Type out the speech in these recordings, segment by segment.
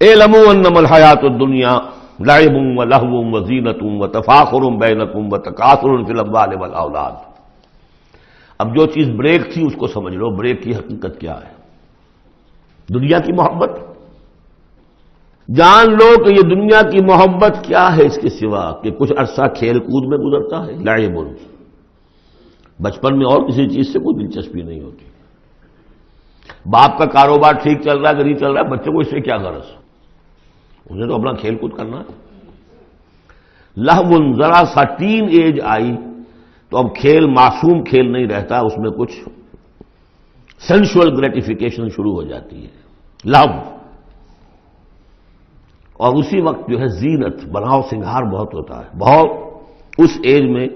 اعلموا انما الحیات الدنیا لعب ولہو وزینۃ وتفاخر بینکم وتکاثر فی الاموال والاولاد۔ اب جو چیز بریک تھی اس کو سمجھ لو، بریک کی حقیقت کیا ہے؟ دنیا کی محبت۔ جان لو کہ یہ دنیا کی محبت کیا ہے اس کے سوا کہ کچھ عرصہ کھیل کود میں گزرتا ہے، لعب۔ بچپن میں اور کسی چیز سے کوئی دلچسپی نہیں ہوتی۔ باپ کا کاروبار ٹھیک چل رہا ہے کہ نہیں چل رہا ہے، بچے کو اس سے کیا غرض؟ انہیں تو اپنا کھیل کود کرنا ہے۔ لہو، ذرا سا ٹین ایج آئی تو اب کھیل معصوم کھیل نہیں رہتا، اس میں کچھ سینشول گریٹیفیکیشن شروع ہو جاتی ہے، لہو۔ اور اسی وقت جو ہے زینت، بناؤ سنگھار بہت ہوتا ہے، بہت۔ اس ایج میں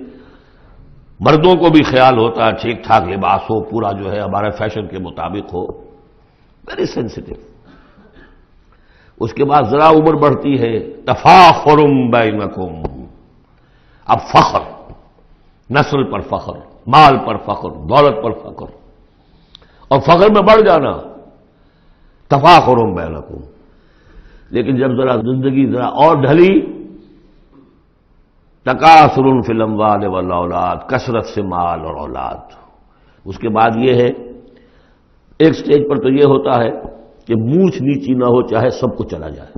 مردوں کو بھی خیال ہوتا ہے ٹھیک ٹھاک لباس ہو، پورا جو ہے ہمارے فیشن کے مطابق ہو، ویری سینسٹیو۔ اس کے بعد ذرا عمر بڑھتی ہے، تفاخر بینکم، اب فخر، نسل پر فخر، مال پر فخر، دولت پر فخر، اور فخر میں بڑھ جانا، تفاخر بینکم۔ لیکن جب ذرا زندگی ذرا اور ڈھلی، تکاثر فی الاموال والاولاد، کثرت سے مال اور اولاد۔ اس کے بعد یہ ہے، ایک سٹیج پر تو یہ ہوتا ہے کہ مونچھ نیچی نہ ہو چاہے سب کو چلا جائے،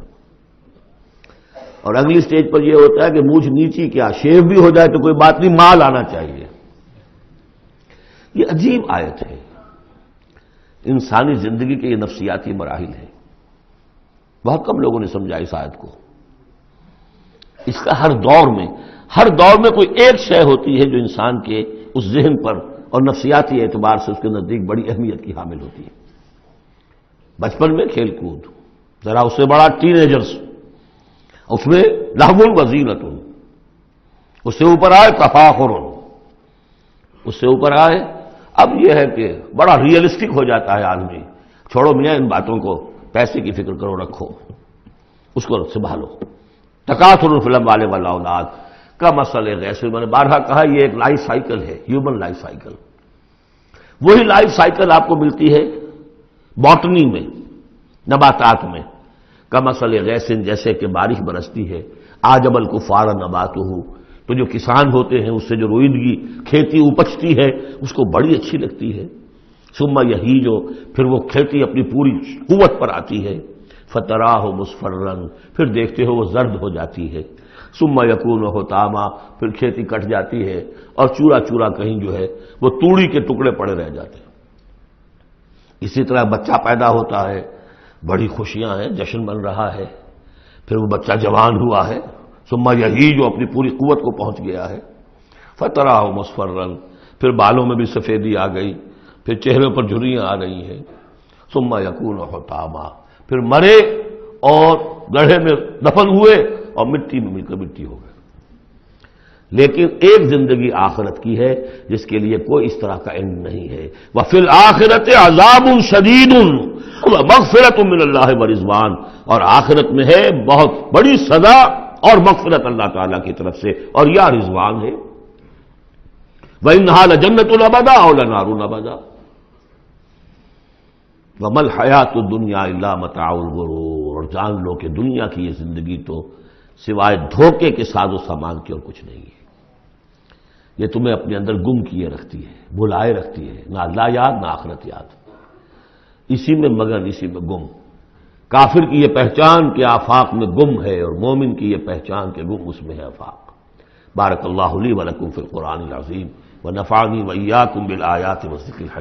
اور اگلی سٹیج پر یہ ہوتا ہے کہ مونچھ نیچی کیا، شیو بھی ہو جائے تو کوئی بات نہیں، مال آنا چاہیے۔ یہ عجیب آیت ہے، انسانی زندگی کے یہ نفسیاتی مراحل ہیں۔ بہت کم لوگوں نے سمجھا اس آیت کو۔ اس کا ہر دور میں کوئی ایک شے ہوتی ہے جو انسان کے اس ذہن پر اور نفسیاتی اعتبار سے اس کے نزدیک بڑی اہمیت کی حامل ہوتی ہے۔ بچپن میں کھیل کود، ذرا اس سے بڑا ٹین ایجرز، اس میں لہو وزینۃ، اس سے اوپر آئے تفاخر، اس سے اوپر آئے اب یہ ہے کہ بڑا ریئلسٹک ہو جاتا ہے آدمی، چھوڑو میاں ان باتوں کو، پیسے کی فکر کرو، رکھو اس کو، سنبھالو۔ تکاثر فی الاموال والاولاد کا مسئلہ غیث، میں نے بارہا کہا یہ ایک لائف سائیکل ہے، ہیومن لائف سائیکل۔ وہی لائف سائیکل آپ کو ملتی ہے باٹنی میں، نباتات میں، کا مسئلہ غیث، جیسے کہ بارش برستی ہے، اعجب الکفار نباتہ، تو جو کسان ہوتے ہیں اس سے جو روئیدگی کھیتی اپجتی ہے اس کو بڑی اچھی لگتی ہے۔ ثم یہیج، پھر وہ کھیتی اپنی پوری قوت پر آتی ہے، فتراہ مصفرا، پھر دیکھتے ہو وہ زرد ہو جاتی ہے، ثم یکون حطاما، پھر کھیتی کٹ جاتی ہے اور چورا چورا کہیں جو ہے وہ توڑی کے ٹکڑے پڑے رہ جاتے ہیں۔ اسی طرح بچہ پیدا ہوتا ہے، بڑی خوشیاں ہیں، جشن بن رہا ہے، پھر وہ بچہ جوان ہوا ہے، ثم یہیج، جو اپنی پوری قوت کو پہنچ گیا ہے، فتراہ مصفرا، پھر بالوں میں بھی سفیدی آ گئی، پھر چہرے پر جھریاں آ رہی ہیں، ثم یکون حطاما، پھر مرے اور گڑھے میں دفن ہوئے اور مٹی میں مل کر مٹی ہو گئے۔ لیکن ایک زندگی آخرت کی ہے جس کے لیے کوئی اس طرح کا اینڈ نہیں ہے۔ وَفِي الْآخِرَةِ عَذَابٌ شَدِيدٌ وَمَغْفِرَةٌ مِّنَ اللَّهِ وَرِضْوَانٌ، اور آخرت میں ہے بہت بڑی سزا اور مغفرت اللہ تعالیٰ کی طرف سے، اور یا رضوان ہے۔ وَإِنَّهَا لَجَنَّةٌ أَبَدًا أَوْ لَنَارٌ أَبَدًا وَمَا الْحَيَاةُ الدُّنْيَا إِلَّا مَتَاعُ الْغُرُورِ، اور جان لو کہ دنیا کی یہ زندگی تو سوائے دھوکے کے ساز و سامان کے اور کچھ نہیں ہے۔ یہ تمہیں اپنے اندر گم کیے رکھتی ہے، بھلائے رکھتی ہے، نہ اللہ یاد نہ آخرت یاد، اسی میں مگن، اسی میں گم۔ کافر کی یہ پہچان کہ آفاق میں گم ہے، اور مومن کی یہ پہچان کہ گم اس میں ہے آفاق۔ بارک اللہ لی ولکم فی القرآن العظیم ونفعنی وإیاکم بالآیات والذکر الحکیم۔